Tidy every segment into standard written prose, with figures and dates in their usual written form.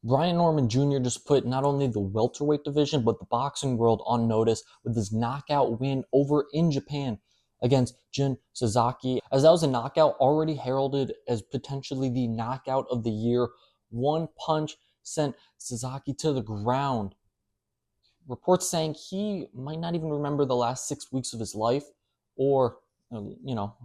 Brian Norman Jr. just put not only the welterweight division, but the boxing world on notice with his knockout win over in Japan against Jin Sasaki, as that was a knockout already heralded as potentially the knockout of the year. One punch sent Sasaki to the ground. Reports saying he might not even remember the last 6 weeks of his life, or, a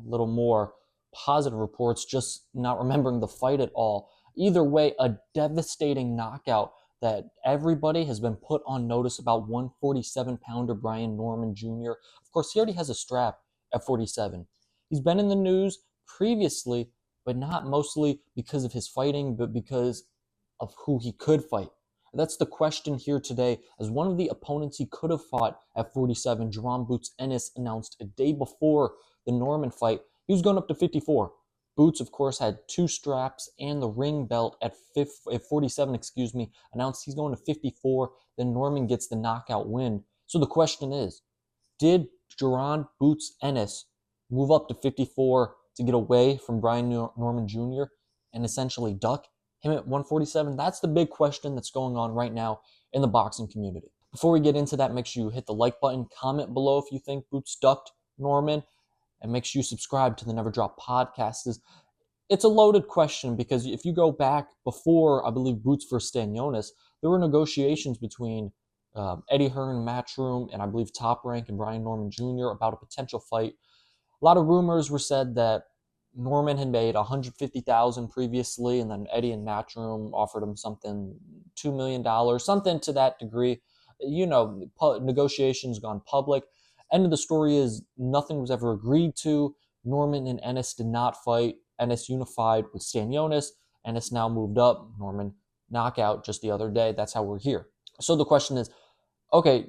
little more positive reports, just not remembering the fight at all. Either way, a devastating knockout that everybody has been put on notice about 147-pounder Brian Norman Jr. Of course, he already has a strap at 47. He's been in the news previously, but not mostly because of his fighting, but because of who he could fight. That's the question here today, as one of the opponents he could have fought at 47, Jaron Boots Ennis, announced a day before the Norman fight he was going up to 54. Boots, of course, had two straps and the ring belt at 47, announced he's going to 54. Then Norman gets the knockout win. So the question is, did Jaron Boots Ennis move up to 54 to get away from Brian Norman Jr. and essentially duck him at 147? That's the big question that's going on right now in the boxing community. Before we get into that, make sure you hit the like button, comment below if you think Boots ducked Norman, and make sure you subscribe to the Never Drop podcast. It's a loaded question because if you go back before, I believe, Boots versus Stanionis, there were negotiations between Eddie Hearn, Matchroom, and I believe Top Rank and Brian Norman Jr. about a potential fight. A lot of rumors were said that Norman had made $150,000 previously, and then Eddie and Matchroom offered him something, $2 million, something to that degree. Negotiations gone public. End of the story is nothing was ever agreed to. Norman and Ennis did not fight. Ennis unified with Stanionis. Ennis now moved up. Norman knockout just the other day. That's how we're here. So the question is, okay,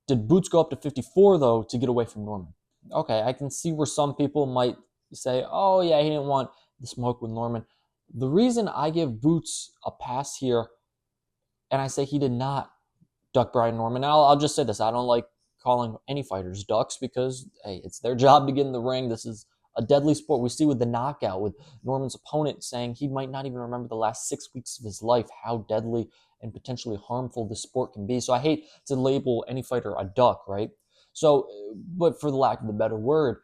did Boots go up to 54, though, to get away from Norman? Okay, I can see where some people might say, oh, yeah, he didn't want the smoke with Norman. The reason I give Boots a pass here, and I say he did not duck Brian Norman, and I'll just say this, I don't like calling any fighters ducks because, hey, it's their job to get in the ring. This is a deadly sport. We see with the knockout, with Norman's opponent saying he might not even remember the last 6 weeks of his life, how deadly and potentially harmful this sport can be. So I hate to label any fighter a duck, right? So, but for the lack of a better word,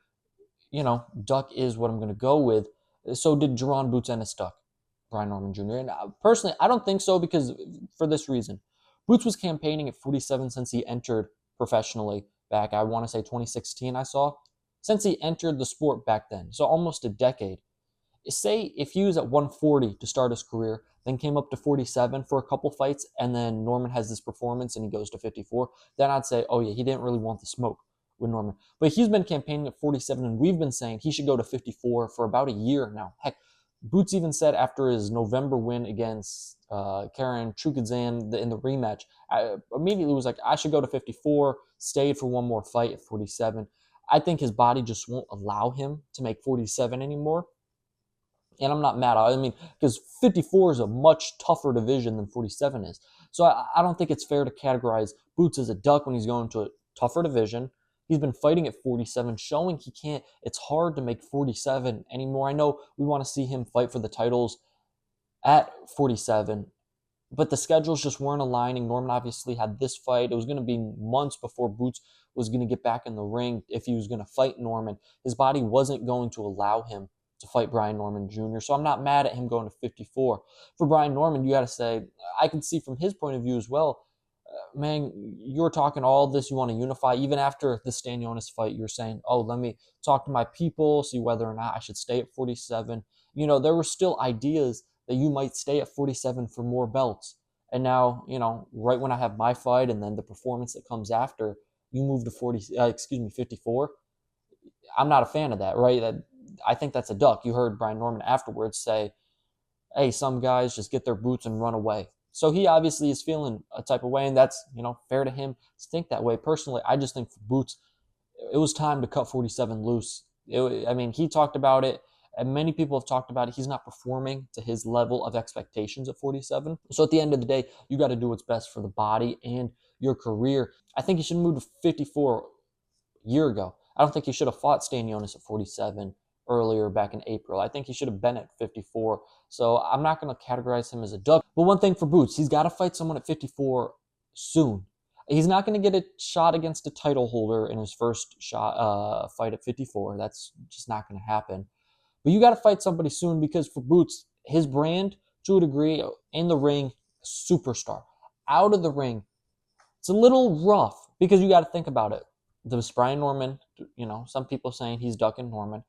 duck is what I'm going to go with. So did Jaron Boots Ennis duck Brian Norman Jr.? And personally, I don't think so, because for this reason. Boots was campaigning at 47 since he entered professionally back, I want to say 2016, I saw, since he entered the sport back then. So almost a decade. Say if he was at 140 to start his career, then came up to 47 for a couple fights, and then Norman has this performance and he goes to 54, then I'd say, oh yeah, he didn't really want the smoke with Norman. But he's been campaigning at 47, and we've been saying he should go to 54 for about a year now. Heck, Boots even said after his November win against Karen Chukadzan in the rematch, I immediately was like, I should go to 54, stayed for one more fight at 47. I think his body just won't allow him to make 47 anymore. And I'm not mad. I mean, because 54 is a much tougher division than 47 is. So I don't think it's fair to categorize Boots as a duck when he's going to a tougher division. He's been fighting at 47, showing he can't. It's hard to make 47 anymore. I know we want to see him fight for the titles at 47, but the schedules just weren't aligning. Norman obviously had this fight. It was going to be months before Boots was going to get back in the ring if he was going to fight Norman. His body wasn't going to allow him to fight Brian Norman Jr., so I'm not mad at him going to 54. For Brian Norman, you got to say, I can see from his point of view as well, man, you're talking all this, you want to unify. Even after the Stanionis fight, you're saying, oh, let me talk to my people, see whether or not I should stay at 47. There were still ideas that you might stay at 47 for more belts. And now, right when I have my fight and then the performance that comes after, you move to 54. I'm not a fan of that, right? I think that's a duck. You heard Brian Norman afterwards say, hey, some guys just get their boots and run away. So he obviously is feeling a type of way, and that's, fair to him to think that way. Personally, I just think for Boots, it was time to cut 47 loose. He talked about it, and many people have talked about it. He's not performing to his level of expectations at 47. So at the end of the day, you got to do what's best for the body and your career. I think he should move to 54 a year ago. I don't think he should have fought Stanionis at 47 earlier back in April. I think he should have been at 54. So I'm not going to categorize him as a dud. But one thing for Boots, he's got to fight someone at 54 soon. He's not going to get a shot against a title holder in his first fight at 54. That's just not going to happen. But you got to fight somebody soon because for Boots, his brand, to a degree, in the ring, superstar. Out of the ring, it's a little rough because you got to think about it. There's Brian Norman, some people saying he's ducking Norman.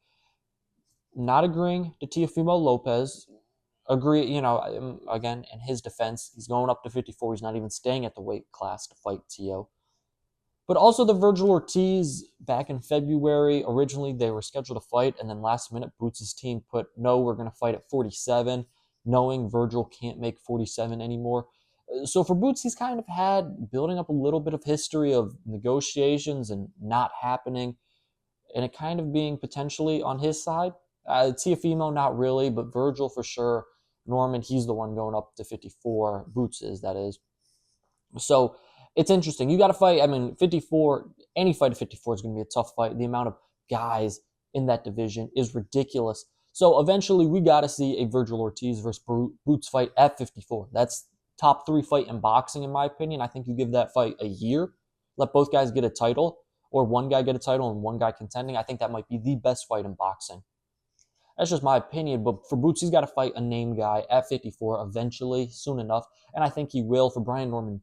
Not agreeing to Teofimo Lopez. Agree, again, in his defense, he's going up to 54. He's not even staying at the weight class to fight Teo. But also the Virgil Ortiz back in February. Originally, they were scheduled to fight, and then last minute, Boots' team put, no, we're going to fight at 47, knowing Virgil can't make 47 anymore. So for Boots, he's kind of had building up a little bit of history of negotiations and not happening, and it kind of being potentially on his side. Teofimo, not really, but Virgil for sure. Norman, he's the one going up to 54. Boots is, that is. So it's interesting. You got to fight. 54, any fight at 54 is going to be a tough fight. The amount of guys in that division is ridiculous. So eventually we got to see a Virgil Ortiz versus Boots fight at 54. That's top 3 fight in boxing, in my opinion. I think you give that fight a year, let both guys get a title, or one guy get a title and one guy contending. I think that might be the best fight in boxing. That's just my opinion, but for Boots, he's got to fight a name guy at 54 eventually, soon enough, and I think he will. For Brian Norman,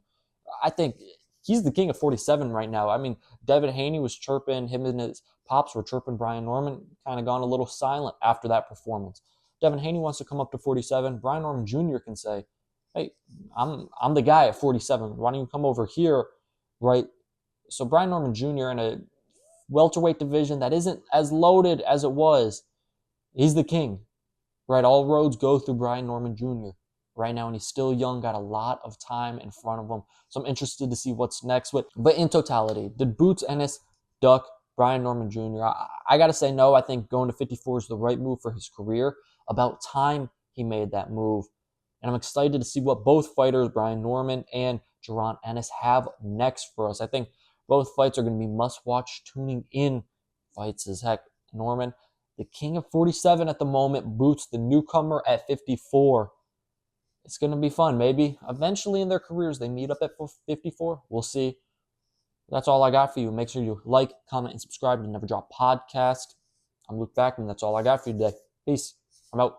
I think he's the king of 47 right now. Devin Haney was chirping, him and his pops were chirping Brian Norman, kind of gone a little silent after that performance. Devin Haney wants to come up to 47. Brian Norman Jr. can say, hey, I'm the guy at 47. Why don't you come over here, right? So Brian Norman Jr. in a welterweight division that isn't as loaded as it was, he's the king, right? All roads go through Brian Norman Jr. right now, and he's still young, got a lot of time in front of him. So I'm interested to see what's next. But in totality, did Boots Ennis duck Brian Norman Jr.? I got to say no. I think going to 54 is the right move for his career. About time he made that move. And I'm excited to see what both fighters, Brian Norman and Jaron Ennis, have next for us. I think both fights are going to be must-watch, tuning in fights as heck. Norman, the king of 47 at the moment. Boots, the newcomer at 54. It's going to be fun. Maybe eventually in their careers they meet up at 54. We'll see. That's all I got for you. Make sure you like, comment, and subscribe to Never Drop Podcast. I'm Luke Backman. That's all I got for you today. Peace. I'm out.